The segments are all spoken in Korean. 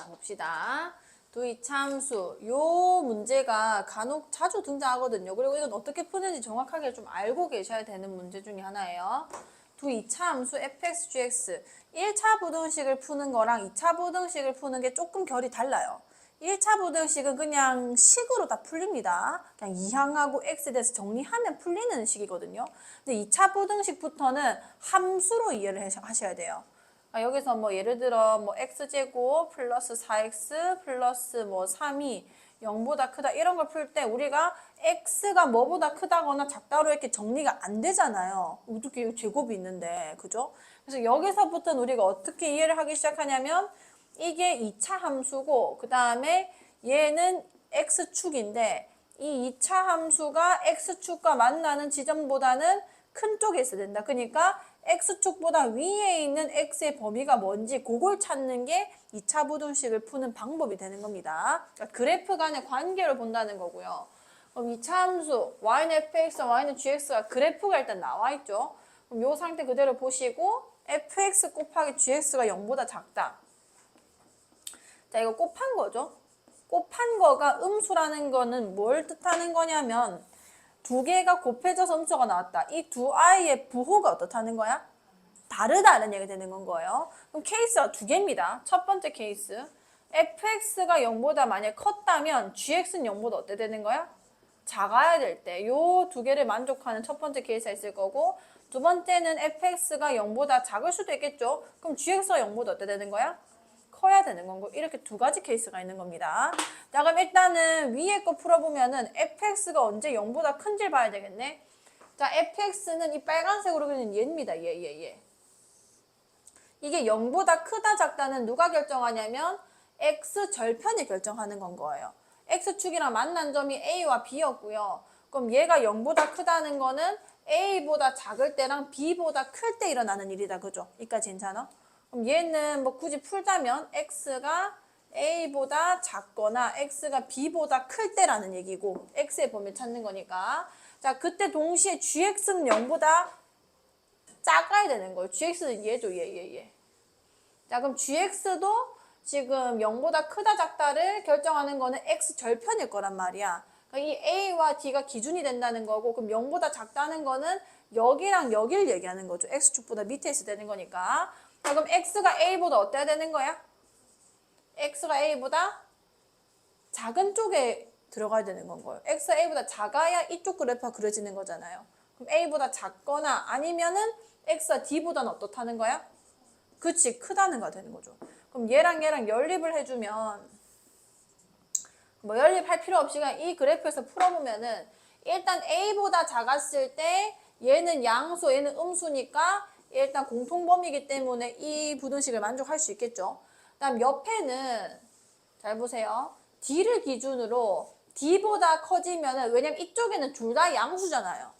자, 봅시다. 두 이차함수. 요 문제가 간혹 자주 등장하거든요. 그리고 이건 어떻게 푸는지 정확하게 좀 알고 계셔야 되는 문제 중에 하나예요. 두 이차함수 fx, gx. 1차 부등식을 푸는 거랑 2차 부등식을 푸는 게 조금 결이 달라요. 1차 부등식은 그냥 식으로 다 풀립니다. 그냥 이항하고 x에 대해서 정리하면 풀리는 식이거든요. 근데 2차 부등식부터는 함수로 이해를 하셔야 돼요. 여기서 뭐 예를 들어 뭐 x제곱 플러스 4x 플러스 뭐 3이 0보다 크다 이런 걸 풀 때 우리가 x가 뭐보다 크다거나 작다로 이렇게 정리가 안 되잖아요. 어떻게 제곱이 있는데, 그죠? 그래서 여기서부터는 우리가 어떻게 이해를 하기 시작하냐면 이게 2차 함수고 그 다음에 얘는 x축인데 이 2차 함수가 x축과 만나는 지점보다는 큰 쪽에 있어야 된다. 그러니까 x축보다 위에 있는 x의 범위가 뭔지 그걸 찾는 게 2차 부등식을 푸는 방법이 되는 겁니다. 그러니까 그래프 간의 관계를 본다는 거고요. 그럼 2차 함수 y는 fx, y는 gx가 그래프가 일단 나와 있죠. 그럼 이 상태 그대로 보시고 fx 곱하기 gx가 0보다 작다. 자, 이거 곱한 거죠. 곱한 거가 음수라는 거는 뭘 뜻하는 거냐면 두 개가 곱해져서 음수가 나왔다. 이 두 아이의 부호가 어떻다는 거야? 다르다는 얘기가 되는 건 거예요. 그럼 케이스가 두 개입니다. 첫 번째 케이스. fx가 0보다 만약 컸다면 gx는 0보다 어때 되는 거야? 작아야 될 때. 요 두 개를 만족하는 첫 번째 케이스가 있을 거고 두 번째는 fx가 0보다 작을 수도 있겠죠. 그럼 gx가 0보다 어때 되는 거야? 커야 되는 건고 이렇게 두 가지 케이스가 있는 겁니다. 자, 그럼 일단은 위에 거 풀어보면은 fx가 언제 0보다 큰지 봐야 되겠네. 자, fx는 이 빨간색으로 그리는 얘입니다. 얘. 이게 0보다 크다 작다는 누가 결정하냐면 x절편이 결정하는 건 거예요. x축이랑 만난 점이 a와 b였고요. 그럼 얘가 0보다 크다는 거는 a보다 작을 때랑 b보다 클 때 일어나는 일이다. 그죠? 이까지 괜찮아? 그럼 얘는 뭐 굳이 풀자면 x가 a보다 작거나 x가 b보다 클 때라는 얘기고 x의 범위를 찾는 거니까 자, 그때 동시에 gx는 0보다 작아야 되는 거예요. gx는 얘죠. 얘. 자, 그럼 gx도 지금 0보다 크다 작다를 결정하는 거는 x절편일 거란 말이야. 그러니까 이 a와 d가 기준이 된다는 거고 그럼 0보다 작다는 거는 여기랑 여기를 얘기하는 거죠. x축보다 밑에 있어야 되는 거니까. 자, 그럼 x가 a보다 어때야 되는 거야? x가 a보다 작은 쪽에 들어가야 되는 건 거예요. x가 a보다 작아야 이쪽 그래프가 그려지는 거잖아요. 그럼 a보다 작거나 아니면은 x가 d보다는 어떻다는 거야? 그치, 크다는 거 되는 거죠. 그럼 얘랑 연립을 해주면 뭐 연립할 필요 없이 그냥 이 그래프에서 풀어보면은 일단 a보다 작았을 때 얘는 양수, 얘는 음수니까 일단 공통범위이기 때문에 이 부등식을 만족할 수 있겠죠. 그다음 옆에는 잘 보세요. d를 기준으로 d보다 커지면은 왜냐면 이쪽에는 둘 다 양수잖아요.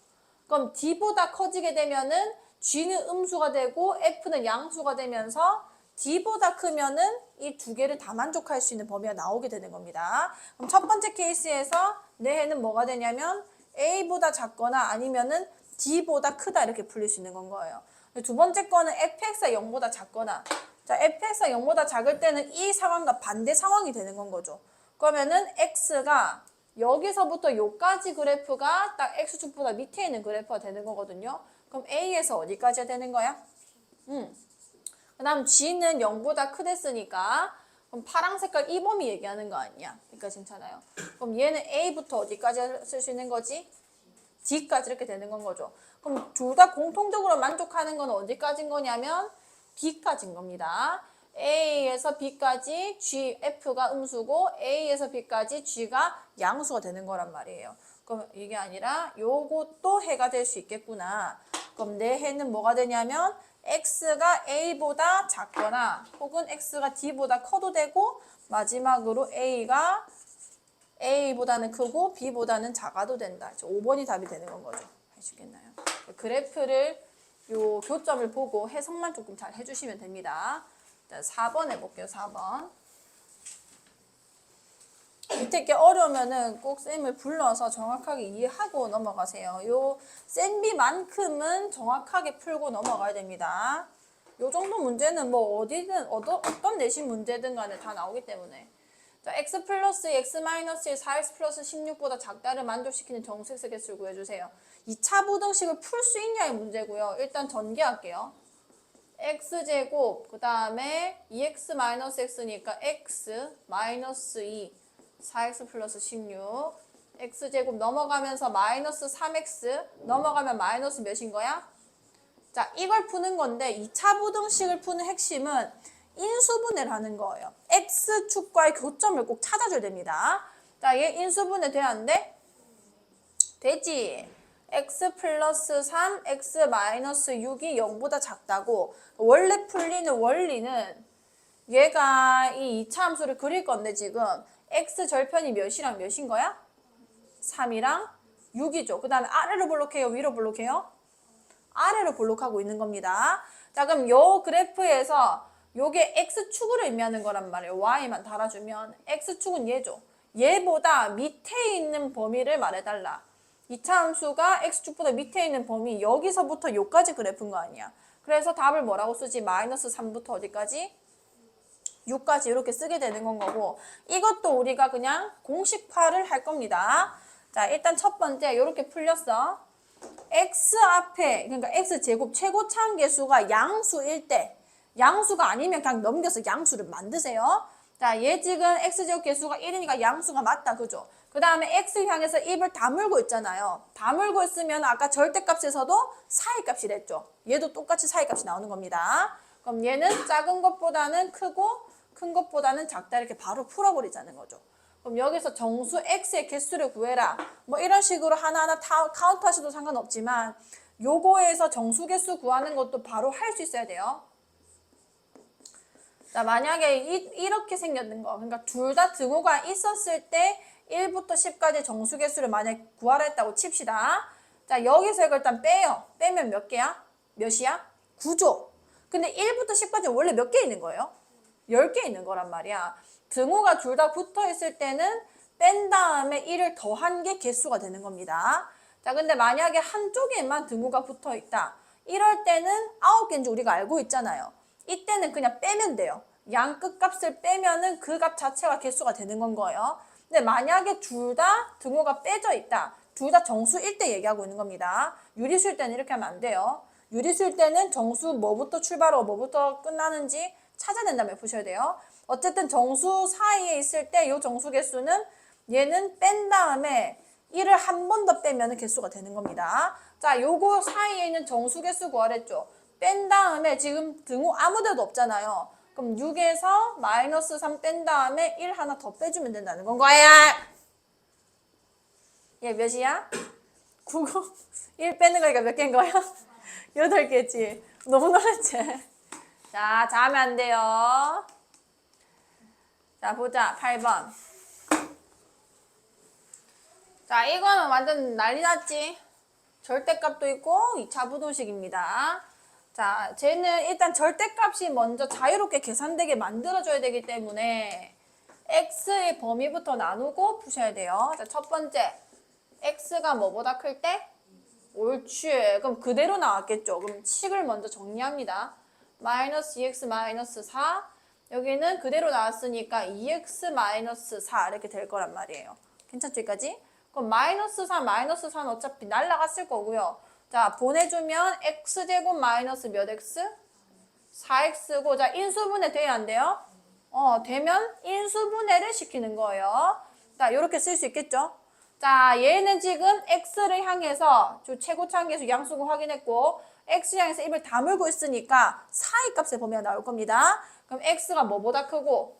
그럼 d보다 커지게 되면은 g는 음수가 되고 f는 양수가 되면서 d보다 크면은 이 두 개를 다 만족할 수 있는 범위가 나오게 되는 겁니다. 그럼 첫 번째 케이스에서 내 해는 뭐가 되냐면 a보다 작거나 아니면은 d보다 크다 이렇게 풀릴 수 있는 건 거예요. 두 번째 거는 fx가 0보다 작거나 자, fx가 0보다 작을 때는 이 상황과 반대 상황이 되는 건 거죠. 그러면은 x가 여기서부터 요까지 그래프가 딱 x축보다 밑에 있는 그래프가 되는 거거든요. 그럼 a에서 어디까지가 되는 거야? 그 다음 g는 0보다 크댔으니까 그럼 파랑 색깔 이 범위 얘기하는 거 아니야? 그러니까 괜찮아요. 그럼 얘는 a부터 어디까지 쓸 수 있는 거지? d까지 이렇게 되는 건 거죠. 그럼 둘 다 공통적으로 만족하는 건 어디까지인 거냐면 b까지인 겁니다. a에서 b까지 g, f가 음수고 a에서 b까지 g가 양수가 되는 거란 말이에요. 그럼 이게 아니라 요것도 해가 될 수 있겠구나. 그럼 내 해는 뭐가 되냐면 x가 a보다 작거나 혹은 x가 d보다 커도 되고 마지막으로 a가 a보다는 크고 b보다는 작아도 된다. 5번이 답이 되는 건 거죠. 아시겠나요? 그래프를 요 교점을 보고 해석만 조금 잘 해주시면 됩니다. 자, 4번 해볼게요. 4번. 밑에 게 어려우면은 꼭 쌤을 불러서 정확하게 이해하고 넘어가세요. 요 센 비만큼은 정확하게 풀고 넘어가야 됩니다. 요 정도 문제는 뭐 어디든 어떤 내신 문제든 간에 다 나오기 때문에. 자, x 플러스 x 마이너스 1, 4x 플러스 16보다 작다를 만족시키는 정수 x 개수를 구해주세요. 2차 부등식을 풀 수 있냐의 문제고요. 일단 전개할게요. x제곱, 그 다음에 2x 마이너스 x니까 x 마이너스 2, 4x 플러스 16. x제곱 넘어가면서 마이너스 3x 넘어가면 마이너스 몇인 거야? 자, 이걸 푸는 건데 2차 부등식을 푸는 핵심은 인수분해를 하는 거예요. x축과의 교점을 꼭 찾아줘야 됩니다. 자, 얘 인수분해 돼야 안 돼? 되지. x 플러스 3, x 마이너스 6이 0보다 작다고. 원래 풀리는 원리는 얘가 이 2차 함수를 그릴 건데 지금 x 절편이 몇이랑 몇인 거야? 3이랑 6이죠. 그 다음에 아래로 볼록해요? 위로 볼록해요? 아래로 볼록하고 있는 겁니다. 자, 그럼 요 그래프에서 요게 x축으로 의미하는 거란 말이에요. y만 달아주면 x축은 얘죠. 얘보다 밑에 있는 범위를 말해달라. 2차 함수가 x축보다 밑에 있는 범위 여기서부터 요까지 그래프인 거 아니야. 그래서 답을 뭐라고 쓰지? 마이너스 3부터 어디까지? 6까지 이렇게 쓰게 되는 건 거고, 이것도 우리가 그냥 공식화를 할 겁니다. 자, 일단 첫 번째 이렇게 풀렸어. x 앞에, 그러니까 x제곱 최고차함계수가 양수일 때, 양수가 아니면 그냥 넘겨서 양수를 만드세요. 자, 얘 지금 x제곱 계수가 1이니까 양수가 맞다, 그죠? 그 다음에 x 향해서 입을 다물고 있잖아요. 다물고 있으면 아까 절대값에서도 사이값이 됐죠. 얘도 똑같이 사이값이 나오는 겁니다. 그럼 얘는 작은 것보다는 크고 큰 것보다는 작다 이렇게 바로 풀어버리자는 거죠. 그럼 여기서 정수 x의 개수를 구해라. 뭐 이런 식으로 하나하나 카운트 하셔도 상관없지만 요거에서 정수 개수 구하는 것도 바로 할 수 있어야 돼요. 자, 만약에 이렇게 생겼는 거. 그러니까 둘 다 등호가 있었을 때 1부터 10까지 정수 개수를 만약 구하라 했다고 칩시다. 자, 여기서 이걸 일단 빼요. 빼면 몇 개야? 몇이야? 9죠. 근데 1부터 10까지 원래 몇 개 있는 거예요? 10개 있는 거란 말이야. 등호가 둘 다 붙어 있을 때는 뺀 다음에 1을 더한 게 개수가 되는 겁니다. 자, 근데 만약에 한쪽에만 등호가 붙어 있다. 이럴 때는 9개인 줄 우리가 알고 있잖아요. 이때는 그냥 빼면 돼요. 양 끝값을 빼면은 그 값 자체가 개수가 되는 건 거예요. 근데 만약에 둘 다 등호가 빼져 있다. 둘 다 정수일 때 얘기하고 있는 겁니다. 유리수일 때는 이렇게 하면 안 돼요. 유리수일 때는 정수 뭐부터 출발하고 뭐부터 끝나는지 찾아낸 다음에 푸셔야 돼요. 어쨌든 정수 사이에 있을 때 이 정수 개수는 얘는 뺀 다음에 1을 한 번 더 빼면 개수가 되는 겁니다. 자, 요거 사이에 있는 정수 개수 구하랬죠. 뺀 다음에 지금 등호 아무 데도 없잖아요. 그럼 6에서 마이너스 3 뺀 다음에 1 하나 더 빼주면 된다는 건 거야. 얘 몇이야? 9, 1 빼는 거니까 몇 개인 거야? 8개지. 너무 놀랐지? 자, 자면 안 돼요. 자, 보자. 8번. 자, 이거는 완전 난리 났지? 절대값도 있고 2차 부등식입니다. 자, 쟤는 일단 절대값이 먼저 자유롭게 계산되게 만들어줘야 되기 때문에 x의 범위부터 나누고 푸셔야 돼요. 자, 첫 번째. x가 뭐보다 클 때? 옳지. 그럼 그대로 나왔겠죠. 그럼 식을 먼저 정리합니다. 마이너스 2x 마이너스 4. 여기는 그대로 나왔으니까 2x 마이너스 4 이렇게 될 거란 말이에요. 괜찮죠, 여기까지? 그럼 마이너스 4, 마이너스 4는 어차피 날라갔을 거고요. 자, 보내주면 x제곱 마이너스 몇 x? 4x고, 자, 인수분해 돼야 안 돼요? 되면 인수분해를 시키는 거예요. 자, 이렇게 쓸 수 있겠죠? 자, 얘는 지금 x를 향해서 최고차함계수 양수를 확인했고 x 향해서 입을 다물고 있으니까 사이값의 범위가 나올 겁니다. 그럼 x가 뭐보다 크고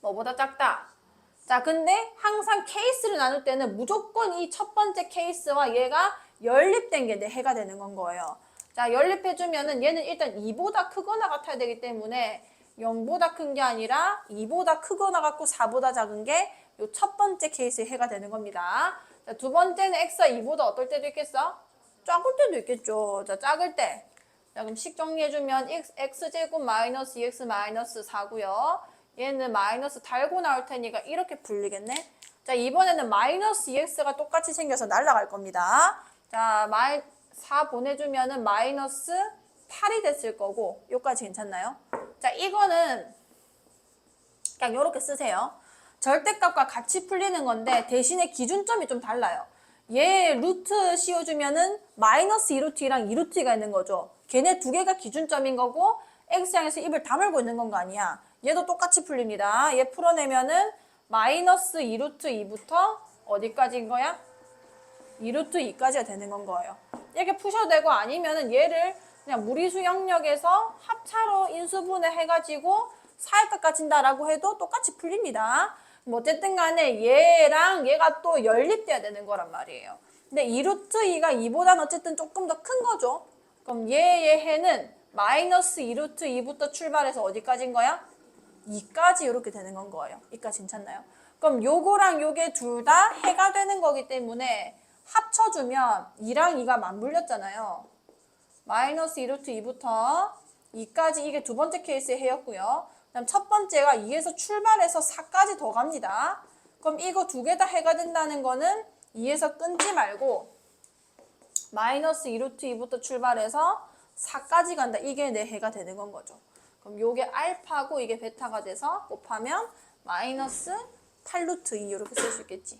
뭐보다 작다. 자, 근데 항상 케이스를 나눌 때는 무조건 이 첫 번째 케이스와 얘가 연립된 게 내 해가 되는 건 거예요. 자, 연립해주면은 얘는 일단 2보다 크거나 같아야 되기 때문에 0보다 큰 게 아니라 2보다 크거나 같고 4보다 작은 게 요 첫 번째 케이스의 해가 되는 겁니다. 자, 두 번째는 x가 2보다 어떨 때도 있겠어? 작을 때도 있겠죠. 자, 작을 때. 자, 그럼 식 정리해주면 x제곱 마이너스 2x 마이너스 4고요. 얘는 마이너스 달고 나올 테니까 이렇게 불리겠네. 자, 이번에는 마이너스 2x가 똑같이 생겨서 날아갈 겁니다. 자, 4 보내주면은 마이너스 8이 됐을 거고 여기까지 괜찮나요? 자, 이거는 그냥 이렇게 쓰세요. 절대값과 같이 풀리는 건데 대신에 기준점이 좀 달라요. 얘 루트 씌워주면은 마이너스 2루트 2랑 2루트 2가 있는 거죠. 걔네 두 개가 기준점인 거고 x향에서 입을 다물고 있는 건 거 아니야. 얘도 똑같이 풀립니다. 얘 풀어내면은 마이너스 2루트 2부터 어디까지인 거야? 2루트 2까지가 되는 건 거예요. 이렇게 푸셔도 되고 아니면은 얘를 그냥 무리수 영역에서 합차로 인수분해 해가지고 사이값 가진다라고 해도 똑같이 풀립니다. 뭐 어쨌든 간에 얘랑 얘가 또 연립돼야 되는 거란 말이에요. 근데 2루트 2가 2보다는 어쨌든 조금 더 큰 거죠. 그럼 얘의 해는 마이너스 2루트 2부터 출발해서 어디까지인 거야? 2까지 이렇게 되는 건 거예요. 이까지 괜찮나요? 그럼 요거랑 요게 둘 다 해가 되는 거기 때문에 합쳐주면 2랑 2가 맞물렸잖아요. 마이너스 2루트 2부터 2까지 이게 두 번째 케이스의 해였고요. 그다음 첫 번째가 2에서 출발해서 4까지 더 갑니다. 그럼 이거 두 개 다 해가 된다는 거는 2에서 끊지 말고 마이너스 2루트 2부터 출발해서 4까지 간다. 이게 내 해가 되는 건 거죠. 그럼 요게 알파고 이게 베타가 돼서 곱하면 마이너스 8루트 2 이렇게 쓸 수 있겠지.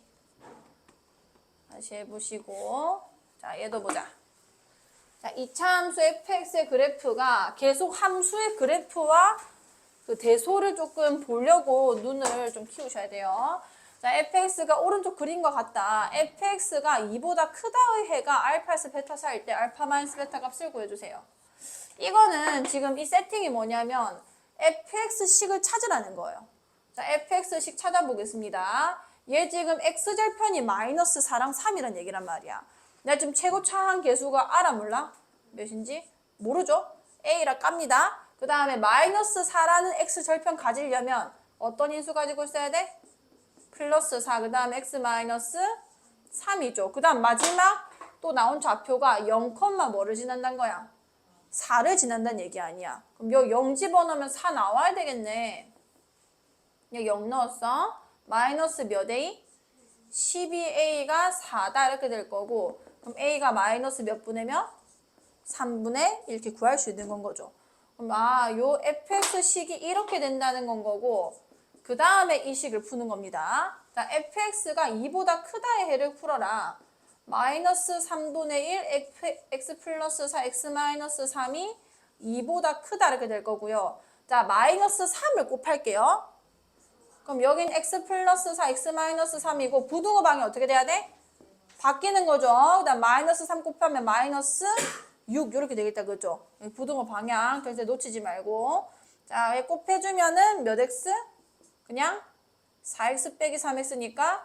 다시 해보시고 자 얘도 보자. 자, 이차함수 fx의 그래프가 계속 함수의 그래프와 그 대소를 조금 보려고 눈을 좀 키우셔야 돼요. 자, fx가 오른쪽 그린 것 같다. fx가 2보다 크다의 해가 알파에서 베타 사이일 때 알파 마이너스 베타 값을 구해주세요. 이거는 지금 이 세팅이 뭐냐면 fx식을 찾으라는 거예요. 자, fx식 찾아보겠습니다. 얘 지금 x절편이 마이너스 4랑 3이란 얘기란 말이야. 내가 지금 최고 차항 계수가 알아 몰라? 몇인지? 모르죠? A라 깝니다. 그 다음에 마이너스 4라는 x절편 가지려면 어떤 인수 가지고 있어야 돼? 플러스 4. 그 다음에 x 마이너스 3이죠. 그 다음 마지막 또 나온 좌표가 0, 뭐를 지난다는 거야? 4를 지난다는 얘기 아니야. 그럼 여기 0 집어넣으면 4 나와야 되겠네. 여기 0 넣었어. 마이너스 몇 A? 12A가 4다 이렇게 될 거고 그럼 A가 마이너스 몇 분의 몇? 3분의 이렇게 구할 수 있는 건 거죠. 그럼 요 fx식이 이렇게 된다는 건 거고 그 다음에 이 식을 푸는 겁니다. 자, fx가 2보다 크다의 해를 풀어라. 마이너스 3분의 1 x 플러스 4 x 마이너스 3이 2보다 크다 이렇게 될 거고요. 자, 마이너스 3을 곱할게요. 그럼 여긴 x 플러스 4 x 마이너스 3이고 부등호 방이 어떻게 돼야 돼? 바뀌는 거죠. 그 다음 마이너스 3 곱하면 마이너스 6 이렇게 되겠다. 그죠? 부등호 방향 절대 놓치지 말고 자, 곱해주면은 몇 x? 그냥 4x 빼기 3x니까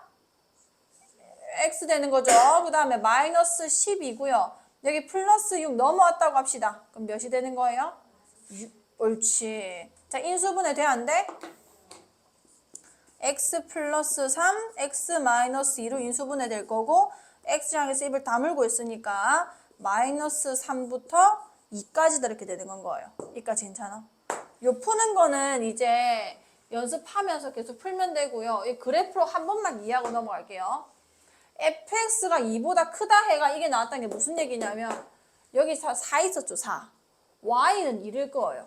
x 되는 거죠. 그 다음에 마이너스 10이고요. 여기 플러스 6 넘어왔다고 합시다. 그럼 몇이 되는 거예요? 6. 옳지. 자, 인수분해 돼? 안 돼? x 플러스 3, x 마이너스 2로 인수분해 될 거고 x향에서 입을 다물고 있으니까 마이너스 3부터 2까지 이렇게 되는 건 거예요. 여기까지 괜찮아? 요 푸는 거는 이제 연습하면서 계속 풀면 되고요. 이 그래프로 한 번만 이해하고 넘어갈게요. fx가 2보다 크다 해가 이게 나왔다는 게 무슨 얘기냐면 여기 4 있었죠. 4. y는 1일 거예요.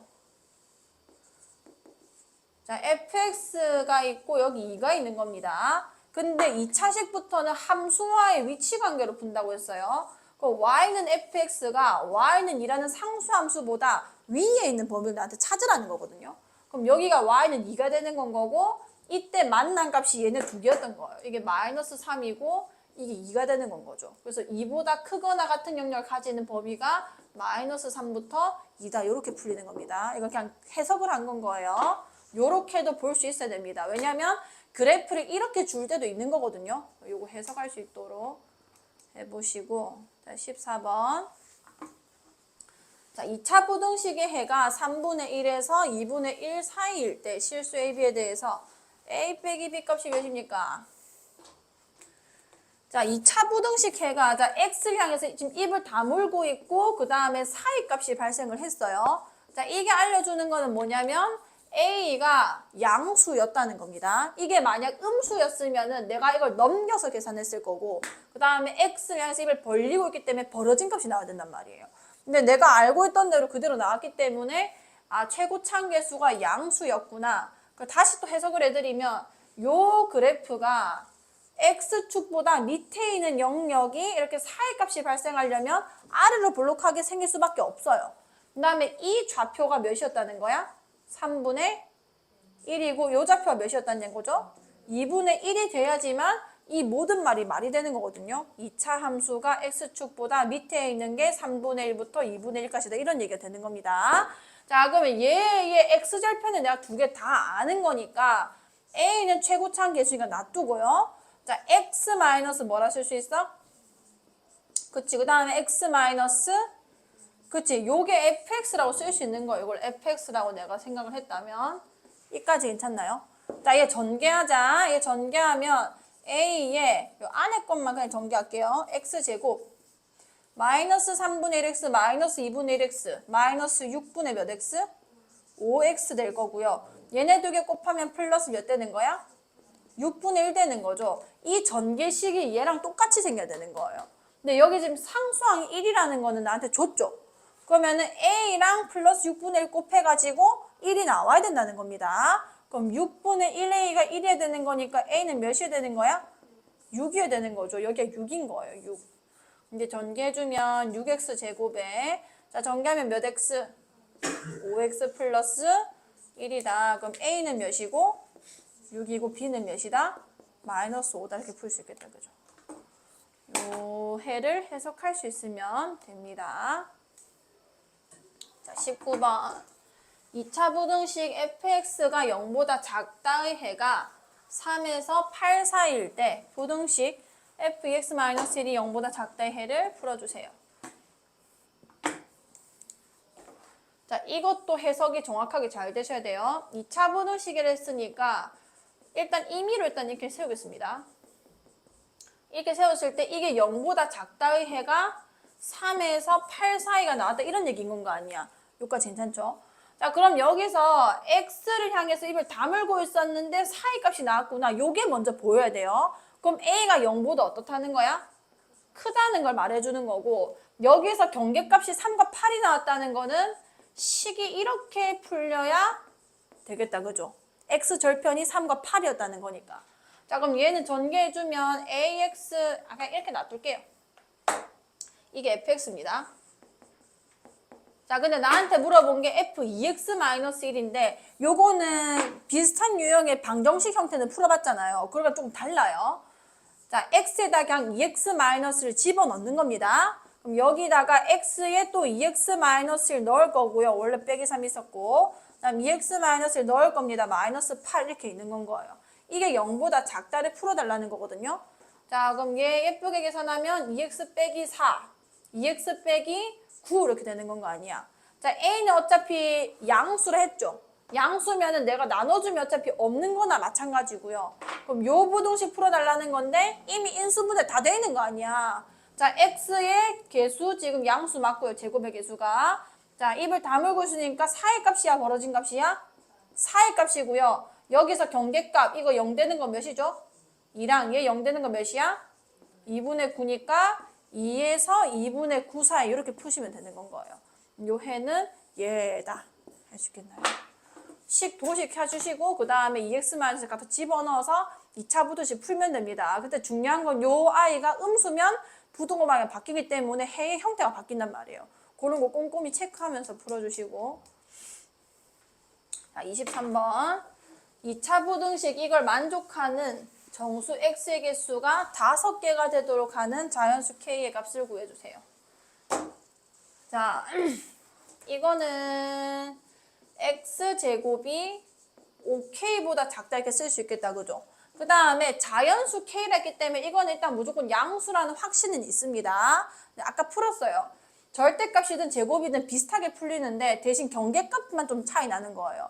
자, fx가 있고 여기 2가 있는 겁니다. 근데 2차식부터는 함수와의 위치 관계로 푼다고 했어요. 그 y는 fx가 y는 2라는 상수함수보다 위에 있는 범위를 나한테 찾으라는 거거든요. 그럼 여기가 y는 2가 되는 건 거고 이때 만난 값이 얘네 두 개였던 거예요. 이게 마이너스 3이고 이게 2가 되는 건 거죠. 그래서 2보다 크거나 같은 영역을 가지는 범위가 마이너스 3부터 2다 이렇게 풀리는 겁니다. 이거 그냥 해석을 한 건 거예요. 요렇게도 볼 수 있어야 됩니다. 왜냐면 그래프를 이렇게 줄 때도 있는 거거든요. 요거 해석할 수 있도록 해보시고 자, 14번 자, 2차 부등식의 해가 3분의 1에서 2분의 1 사이일 때 실수 AB에 대해서 A 빼기 B 값이 몇입니까? 자, 2차 부등식 해가 자, X를 향해서 지금 입을 다물고 있고 그 다음에 사이 값이 발생을 했어요. 자, 이게 알려주는 거는 뭐냐면 A가 양수였다는 겁니다. 이게 만약 음수였으면은 내가 이걸 넘겨서 계산했을 거고 그 다음에 X를 향해서 입을 벌리고 있기 때문에 벌어진 값이 나와야 된단 말이에요. 근데 내가 알고 있던 대로 그대로 나왔기 때문에 아, 최고참 계수가 양수였구나. 다시 또 해석을 해드리면 요 그래프가 x축보다 밑에 있는 영역이 이렇게 사이값이 발생하려면 아래로 볼록하게 생길 수밖에 없어요. 그 다음에 이 좌표가 몇이었다는 거야? 3분의 1이고 요 좌표가 몇이었다는 거죠? 2분의 1이 돼야지만 이 모든 말이 되는 거거든요. 2차 함수가 x축보다 밑에 있는 게 3분의 1부터 2분의 1까지다. 이런 얘기가 되는 겁니다. 자, 그러면 얘의 x절편은 내가 두 개 다 아는 거니까 a는 최고참 계수니까 놔두고요. 자, x 마이너스 뭐라 쓸 수 있어? 그치. 그 다음에 x 마이너스 그치. 요게 fx라고 쓸 수 있는 거예요. 이걸 fx라고 내가 생각을 했다면 이까지 괜찮나요? 자, 얘 전개하자. 얘 전개하면 a의 요 안에 것만 그냥 전개할게요. x제곱 마이너스 3분의 1x 마이너스 2분의 1x 마이너스 6분의 몇 x? 5x 될 거고요. 얘네 두 개 곱하면 플러스 몇 되는 거야? 6분의 1 되는 거죠. 이 전개식이 얘랑 똑같이 생겨야 되는 거예요. 근데 여기 지금 상수항이 1이라는 거는 나한테 줬죠. 그러면은 a랑 플러스 6분의 1 곱해가지고 1이 나와야 된다는 겁니다. 그럼 6분의 1a가 1이어야 되는 거니까 a는 몇이 되는 거야? 6이어야 되는 거죠. 여기가 6인 거예요. 6. 이제 전개해주면 6x 제곱에 자 전개하면 몇 x? 5x 플러스 1이다. 그럼 a는 몇이고 6이고 b는 몇이다? 마이너스 5다. 이렇게 풀 수 있겠다. 그죠? 요 해를 해석할 수 있으면 됩니다. 자, 19번. 2차 부등식 fx가 0보다 작다의 해가 3에서 8 사이일 때 부등식 fx-1이 0보다 작다의 해를 풀어주세요. 자, 이것도 해석이 정확하게 잘 되셔야 돼요. 2차 부등식을 했으니까 일단 임의로 이렇게 세우겠습니다. 이렇게 세웠을 때 이게 0보다 작다의 해가 3에서 8 사이가 나왔다. 이런 얘기인 건 거 아니야. 여기까지 괜찮죠? 자, 그럼 여기서 x를 향해서 입을 다물고 있었는데 사이값이 나왔구나. 요게 먼저 보여야 돼요. 그럼 a가 0보다 어떻다는 거야? 크다는 걸 말해주는 거고 여기서 경계값이 3과 8이 나왔다는 거는 식이 이렇게 풀려야 되겠다. 그죠? x절편이 3과 8이었다는 거니까. 자, 그럼 얘는 전개해주면 ax 그냥 이렇게 놔둘게요. 이게 fx입니다. 자, 근데 나한테 물어본 게 f2x-1인데 요거는 비슷한 유형의 방정식 형태는 풀어봤잖아요. 그러니까 좀 달라요. 자, x에다 그냥 2x-를 집어넣는 겁니다. 그럼 여기다가 x에 또 2x-를 넣을 거고요. 원래 빼기 3 있었고 그 다음 2x-를 넣을 겁니다. 마이너스 8 이렇게 있는 건 거예요. 이게 0보다 작다를 풀어달라는 거거든요. 자, 그럼 얘 예쁘게 계산하면 2x 빼기 4, 2x 빼기 9 이렇게 되는 건 거 아니야. 자, a는 어차피 양수를 했죠. 양수면은 내가 나눠주면 어차피 없는 거나 마찬가지고요. 그럼 요 부등식 풀어달라는 건데 이미 인수분해 다 돼 있는 거 아니야. 자, x의 개수 지금 양수 맞고요. 제곱의 개수가. 자, 입을 다물고 있으니까 4의 값이야 벌어진 값이야? 4의 값이고요. 여기서 경계값 이거 0 되는 건 몇이죠? 2랑 얘 0 되는 건 몇이야? 2분의 9니까 2에서 2분의 9 사이 이렇게 푸시면 되는 건 거예요. 요 해는 얘다. 할 수 있겠나요? 식 도식 해주시고 그 다음에 2x-를 갖다 집어넣어서 2차 부등식 풀면 됩니다. 근데 중요한 건 요 아이가 음수면 부등호 방향이 바뀌기 때문에 해의 형태가 바뀐단 말이에요. 그런 거 꼼꼼히 체크하면서 풀어주시고. 자, 23번. 2차 부등식 이걸 만족하는 정수 x의 개수가 5개가 되도록 하는 자연수 k의 값을 구해주세요. 자, 이거는 x제곱이 5k보다 작다 이렇게 쓸 수 있겠다. 그죠? 그 다음에 자연수 k라 했기 때문에 이거는 일단 무조건 양수라는 확신은 있습니다. 아까 풀었어요. 절대값이든 제곱이든 비슷하게 풀리는데 대신 경계값만 좀 차이 나는 거예요.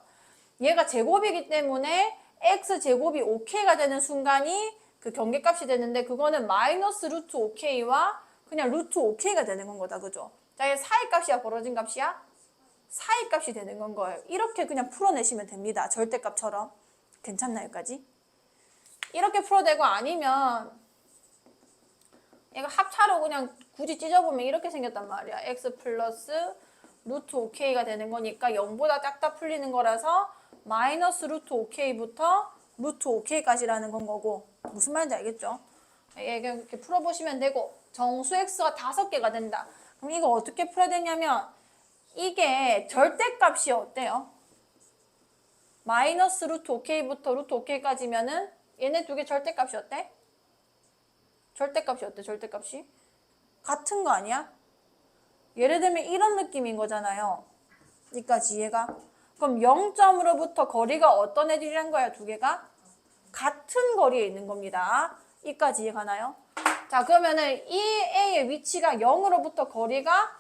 얘가 제곱이기 때문에 x제곱이 5k가 되는 순간이 그 경계값이 되는데 그거는 마이너스 루트 5k와 그냥 루트 5k가 되는 건 거다. 그죠? 자, 얘 사이 값이야 벌어진 값이야? 사이 값이 되는 건 거예요. 이렇게 그냥 풀어내시면 됩니다. 절대값처럼. 괜찮나요? 여기까지? 이렇게 풀어내고 아니면 얘가 합차로 그냥 굳이 찢어보면 이렇게 생겼단 말이야. x 플러스 루트 5k가 되는 거니까 0보다 작다 풀리는 거라서 마이너스 루트 5k부터 루트 5k까지라는 건 거고, 무슨 말인지 알겠죠? 이렇게 풀어보시면 되고, 정수 x가 5개가 된다. 그럼 이거 어떻게 풀어야 되냐면 이게 절대값이 어때요? 마이너스 루트 5k부터 루트 5k까지면은 얘네 두 개 절대값이 어때? 절대값이 어때? 절대값이? 같은 거 아니야? 예를 들면 이런 느낌인 거잖아요. 여기까지 얘가. 그럼 0점으로부터 거리가 어떤 애들이란 거야? 두 개가? 같은 거리에 있는 겁니다. 이까지 이해가나요? 자, 그러면은 이 A의 위치가 0으로부터 거리가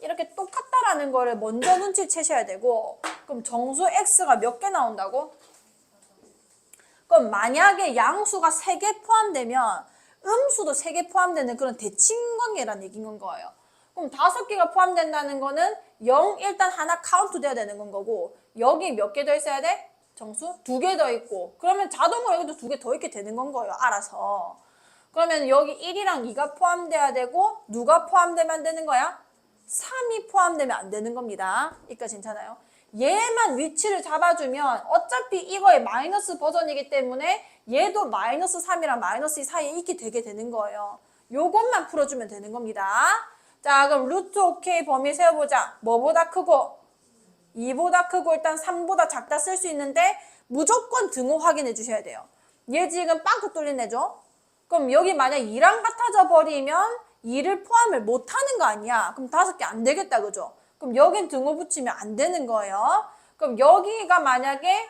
이렇게 똑같다라는 거를 먼저 눈치채셔야 되고, 그럼 정수 X가 몇 개 나온다고? 그럼 만약에 양수가 3개 포함되면 음수도 3개 포함되는 그런 대칭관계라는 얘기인 거예요. 그럼 5개가 포함된다는 거는 0 일단 하나 카운트 돼야 되는 건 거고, 여기 몇 개 더 있어야 돼? 정수? 2개 더 있고, 그러면 자동으로 여기도 2개 더 있게 되는 건 거예요. 알아서. 그러면 여기 1이랑 2가 포함돼야 되고, 누가 포함되면 안 되는 거야? 3이 포함되면 안 되는 겁니다. 여기까지 괜찮아요? 얘만 위치를 잡아주면 어차피 이거의 마이너스 버전이기 때문에 얘도 마이너스 3이랑 마이너스 2 사이에 있게 되게 되는 거예요. 요것만 풀어주면 되는 겁니다. 자, 그럼 루트 5K 범위 세워보자. 뭐보다 크고? 2보다 크고 일단 3보다 작다 쓸 수 있는데 무조건 등호 확인해 주셔야 돼요. 얘 지금 빵꾸 뚫린 애죠? 그럼 여기 만약 2랑 같아져 버리면 2를 포함을 못하는 거 아니야? 그럼 5개 안 되겠다, 그죠? 그럼 여긴 등호 붙이면 안 되는 거예요. 그럼 여기가 만약에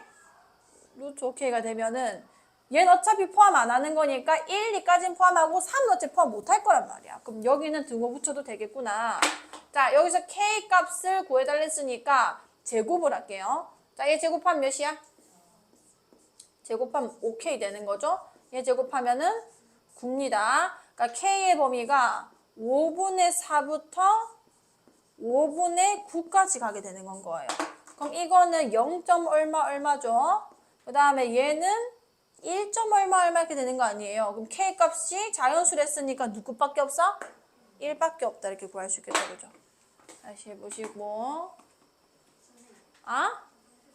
루트 5K가 되면은 얘는 어차피 포함 안 하는 거니까 1, 2까지는 포함하고 3은 어차피 포함 못 할 거란 말이야. 그럼 여기는 등호 붙여도 되겠구나. 자, 여기서 K 값을 구해달랬으니까 제곱을 할게요. 자, 얘 제곱하면 몇이야? 제곱하면 5K 되는 거죠? 얘 제곱하면은 9입니다. 그러니까 K의 범위가 5분의 4부터 5분의 9까지 가게 되는 건 거예요. 그럼 이거는 0. 얼마죠? 그 다음에 얘는 1. 얼마 이렇게 되는 거 아니에요? 그럼 K 값이 자연수를 했으니까 누구밖에 없어? 1밖에 없다. 이렇게 구할 수 있겠다. 그죠? 다시 해보시고.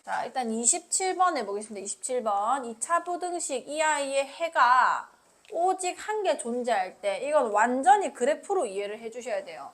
자, 일단 27번 해보겠습니다. 27번. 2차 부등식 이 아이의 해가 오직 한 개 존재할 때, 이건 완전히 그래프로 이해를 해주셔야 돼요.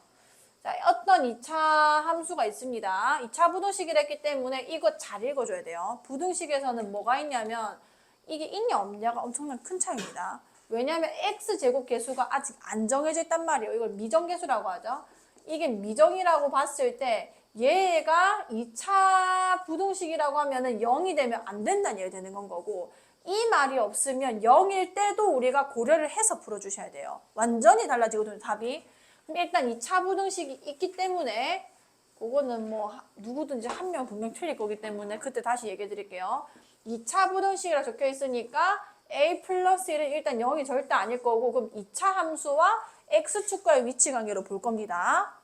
자, 어떤 2차 함수가 있습니다. 2차 부등식이라 했기 때문에 이거 잘 읽어줘야 돼요. 부등식에서는 뭐가 있냐면 이게 있냐 없냐가 엄청난 큰 차이입니다. 왜냐하면 x제곱 계수가 아직 안 정해져 있단 말이에요. 이걸 미정계수라고 하죠. 이게 미정이라고 봤을 때 얘가 2차 부등식이라고 하면은 0이 되면 안 된다는 얘기가 되는 건 거고, 이 말이 없으면 0일 때도 우리가 고려를 해서 풀어주셔야 돼요. 완전히 달라지거든요, 답이. 그럼 일단 2차 부등식이 있기 때문에 그거는 뭐 누구든지 한 명 분명 틀릴 거기 때문에 그때 다시 얘기해 드릴게요. 2차 부등식이라 적혀 있으니까 a 플러스 1은 일단 0이 절대 아닐 거고, 그럼 2차 함수와 x축과의 위치 관계로 볼 겁니다.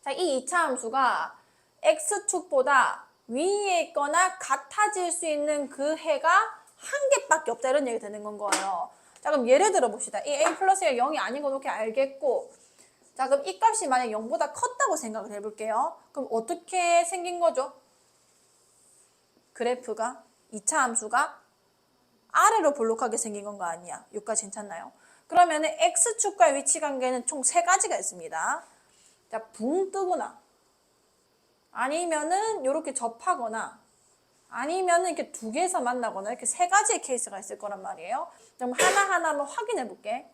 자, 이 2차 함수가 x축보다 위에 있거나 같아질 수 있는 그 해가 한 개밖에 없다, 이런 얘기 되는 건 거예요. 자, 그럼 예를 들어 봅시다. 이 a 플러스 1이 0이 아닌 거 이렇게 알겠고, 자, 그럼 이 값이 만약 0보다 컸다고 생각을 해볼게요. 그럼 어떻게 생긴 거죠? 그래프가 2차 함수가 아래로 볼록하게 생긴 건 거 아니야? 여기까지 괜찮나요? 그러면 x축과의 위치 관계는 총 3가지가 있습니다. 자, 붕 뜨거나 아니면은 이렇게 접하거나 아니면은 이렇게 두 개에서 만나거나 이렇게 3가지의 케이스가 있을 거란 말이에요. 그럼 하나하나 한번 확인해 볼게.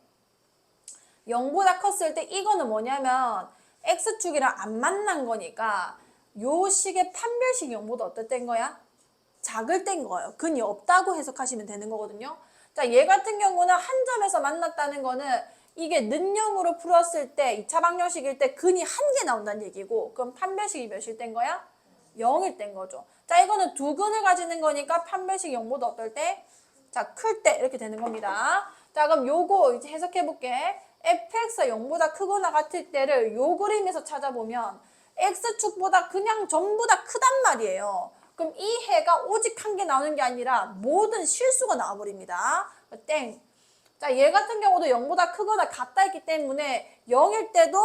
0보다 컸을 때 이거는 뭐냐면 x축이랑 안 만난 거니까 요 식의 판별식이 0보다 어떨 거야? 작을 땐 거예요. 근이 없다고 해석하시면 되는 거거든요. 자, 얘 같은 경우는 한 점에서 만났다는 거는 이게 는영으로 풀었을 때 2차 방정식일 때 근이 한 개 나온다는 얘기고, 그럼 판별식이 몇일 땐 거야? 0일 땐 거죠. 자, 이거는 두 근을 가지는 거니까 판별식이 0보다 어떨 때? 자, 클 때 이렇게 되는 겁니다. 자, 그럼 요거 이제 해석해 볼게. fx가 0보다 크거나 같을 때를 요 그림에서 찾아보면 x축보다 그냥 전부 다 크단 말이에요. 그럼 이 해가 오직 한 개 나오는 게 아니라 모든 실수가 나와버립니다. 땡. 자, 얘 같은 경우도 0보다 크거나 같다 했기 때문에 0일 때도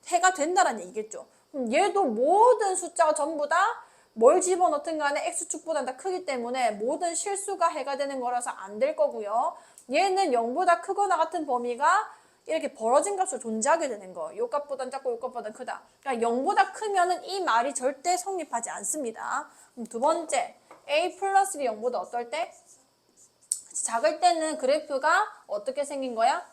해가 된다는 얘기겠죠. 그럼 얘도 모든 숫자가 전부 다 뭘 집어넣든 간에 x축보다 다 크기 때문에 모든 실수가 해가 되는 거라서 안 될 거고요. 얘는 0보다 크거나 같은 범위가 이렇게 벌어진 값으로 존재하게 되는 거예요. 요 값보단 작고 요 값보단 크다. 그러니까 0보다 크면은 이 말이 절대 성립하지 않습니다. 그럼 두 번째, a 플러스 1이 0보다 어떨 때? 작을 때는 그래프가 어떻게 생긴 거야?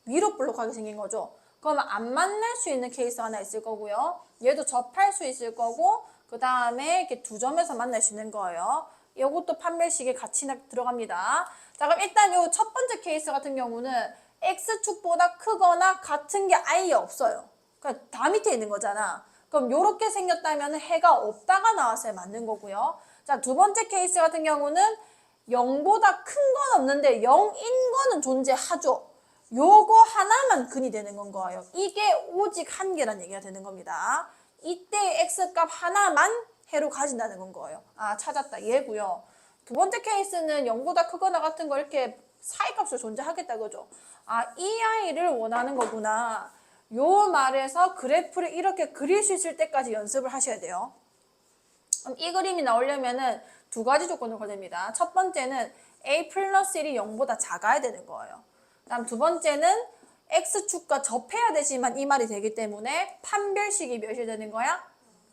위로 볼록하게 생긴 거죠. 그러면 안 만날 수 있는 케이스 하나 있을 거고요. 얘도 접할 수 있을 거고 그 다음에 이렇게 두 점에서 만날 수 있는 거예요. 이것도 판별식에 같이 들어갑니다. 자, 그럼 일단 요 첫 번째 케이스 같은 경우는 x축보다 크거나 같은 게 아예 없어요. 그러니까 다 밑에 있는 거잖아. 그럼 요렇게 생겼다면 해가 없다가 나왔어야 맞는 거고요. 자, 두 번째 케이스 같은 경우는 0보다 큰 건 없는데 0인 거는 존재하죠. 요거 하나만 근이 되는 건 거예요. 이게 오직 한 개란 얘기가 되는 겁니다. 이때 x값 하나만 해로 가진다는 건 거예요. 아, 찾았다. 얘고요. 두 번째 케이스는 0보다 크거나 같은 거 이렇게 사이값으로 존재하겠다 그죠? 아, 이 아이를 원하는 거구나. 요 말에서 그래프를 이렇게 그릴 수 있을 때까지 연습을 하셔야 돼요. 그럼 이 그림이 나오려면은 두 가지 조건을 걸립니다. 첫 번째는 a 플러스 1이 0보다 작아야 되는 거예요. 다음 두 번째는 x축과 접해야 되지만 이 말이 되기 때문에 판별식이 몇이 되는 거야?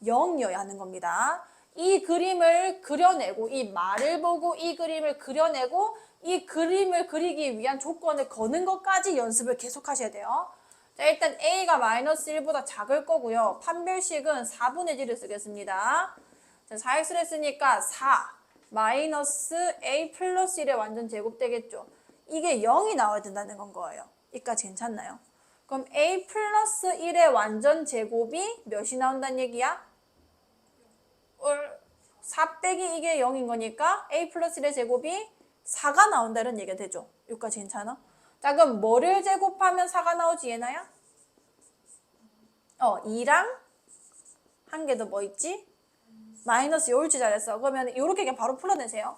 0이어야 하는 겁니다. 이 그림을 그려내고 이 말을 보고 이 그림을 그려내고 이 그림을 그리기 위한 조건을 거는 것까지 연습을 계속 하셔야 돼요. 자, 일단 a가 마이너스 1보다 작을 거고요. 판별식은 4분의 1을 쓰겠습니다. 자, 4x를 했으니까 4 마이너스 a 플러스 1의 완전 제곱 되겠죠. 이게 0이 나와야 된다는 건 거예요. 여기까지 괜찮나요? 그럼 a 플러스 1의 완전 제곱이 몇이 나온다는 얘기야? 4 빼기 이게 0인 거니까 a 플러스 1의 제곱이 4가 나온다는 얘기가 되죠. 여기까지 괜찮아? 자, 그럼 뭐를 제곱하면 4가 나오지 얘나야? 2랑 한 개 더 뭐 있지? 마이너스 옳지 잘했어. 그러면 이렇게 그냥 바로 풀어내세요.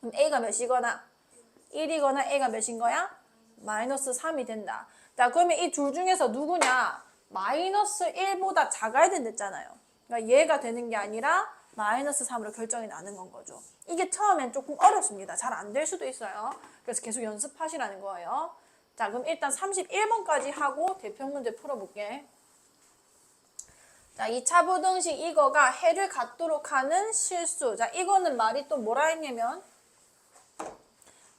그럼 a가 몇이거나 1이거나 a가 몇인 거야? 마이너스 3이 된다. 자, 그러면 이 둘 중에서 누구냐? 마이너스 1보다 작아야 된댔잖아요. 그러니까 얘가 되는 게 아니라 마이너스 3으로 결정이 나는 건 거죠. 이게 처음엔 조금 어렵습니다. 잘 안 될 수도 있어요. 그래서 계속 연습하시라는 거예요. 자, 그럼 일단 31번까지 하고 대표 문제 풀어볼게. 자, 2차 부등식 이거가 해를 갖도록 하는 실수. 자, 이거는 말이 또 뭐라 했냐면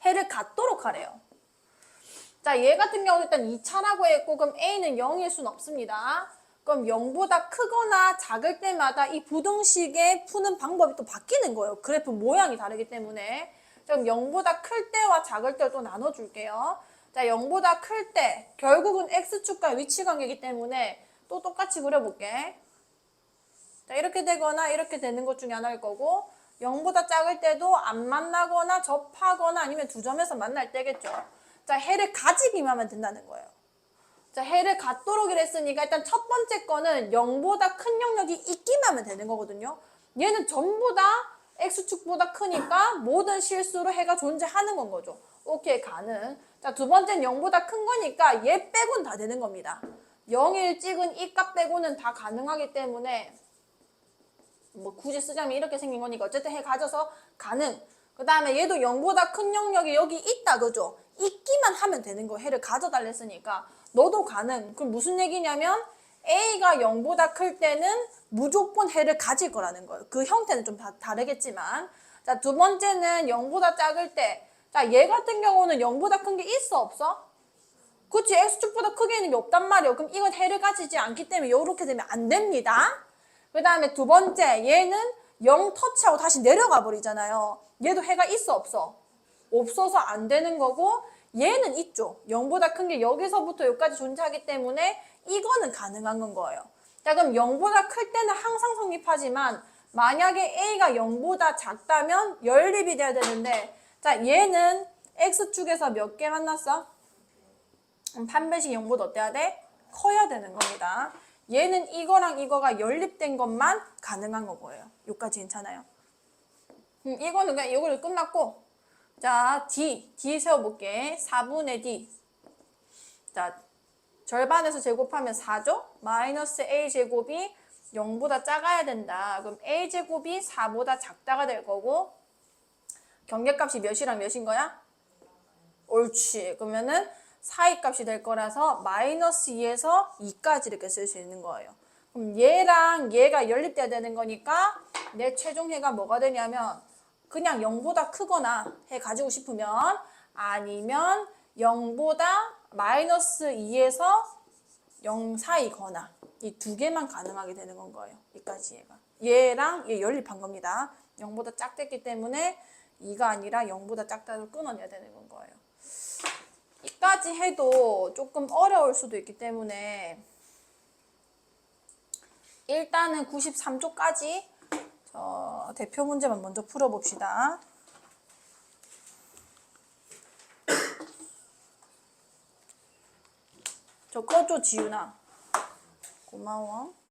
해를 갖도록 하래요. 자, 얘 같은 경우는 일단 2차라고 했고 그럼 A는 0일 수는 없습니다. 그럼 0보다 크거나 작을 때마다 이 부등식의 푸는 방법이 또 바뀌는 거예요. 그래프 모양이 다르기 때문에. 자, 그럼 0보다 클 때와 작을 때를 또 나눠줄게요. 자, 0보다 클 때 결국은 X축과 위치 관계이기 때문에 또 똑같이 그려볼게. 자, 이렇게 되거나 이렇게 되는 것 중에 하나일 거고 0보다 작을 때도 안 만나거나 접하거나 아니면 두 점에서 만날 때겠죠. 자, 해를 가지기만 하면 된다는 거예요. 자, 해를 갖도록 이랬으니까 일단 첫 번째 거는 0보다 큰 영역이 있기만 하면 되는 거거든요. 얘는 전부 다 X축보다 크니까 모든 실수로 해가 존재하는 건 거죠. 오케이, 가능. 자, 두 번째는 0보다 큰 거니까 얘 빼고는 다 되는 겁니다. 0일 찍은 이 값 빼고는 다 가능하기 때문에 뭐 굳이 쓰자면 이렇게 생긴 거니까 어쨌든 해 가져서 가능. 그 다음에 얘도 0보다 큰 영역이 여기 있다 그죠? 있기만 하면 되는 거. 해를 가져달라 했으니까 너도 가능. 그럼 무슨 얘기냐면 A가 0보다 클 때는 무조건 해를 가질 거라는 거예요. 그 형태는 좀 다르겠지만. 자, 두 번째는 0보다 작을 때. 자, 얘 같은 경우는 0보다 큰 게 있어 없어? 그치, X축보다 크게 있는 게 없단 말이에요. 그럼 이건 해를 가지지 않기 때문에 이렇게 되면 안 됩니다. 그 다음에 두 번째, 얘는 0 터치하고 다시 내려가 버리잖아요. 얘도 해가 있어 없어? 없어서 안 되는 거고 얘는 있죠. 0보다 큰 게 여기서부터 여기까지 존재하기 때문에 이거는 가능한 건 거예요. 자, 그럼 0보다 클 때는 항상 성립하지만 만약에 A가 0보다 작다면 연립이 돼야 되는데 자, 얘는 X축에서 몇 개 만났어? 판별식 0보다 어때야 돼? 커야 되는 겁니다. 얘는 이거랑 이거가 연립된 것만 가능한 거고요. 여기까지 괜찮아요? 이거는 그냥 이걸로 끝났고, 자, D 세워볼게. 4분의 D. 자, 절반에서 제곱하면 4죠? 마이너스 A제곱이 0보다 작아야 된다. 그럼 A제곱이 4보다 작다가 될 거고, 경계값이 몇이랑 몇인 거야? 옳지. 그러면은 사이 값이 될 거라서 마이너스 2에서 2까지 이렇게 쓸 수 있는 거예요. 그럼 얘랑 얘가 연립돼야 되는 거니까 내 최종해가 뭐가 되냐면 그냥 0보다 크거나 해 가지고 싶으면 아니면 0보다 마이너스 2에서 0 사이거나 이 두 개만 가능하게 되는 건 거예요. 이까지 얘가. 얘랑 얘 연립한 겁니다. 0보다 작댔기 때문에 2가 아니라 0보다 작다를 끊어내야 되는 건 거예요. 이까지 해도 조금 어려울 수도 있기 때문에 일단은 93쪽까지 대표 문제만 먼저 풀어봅시다. 저 꺼줘 지윤아. 고마워.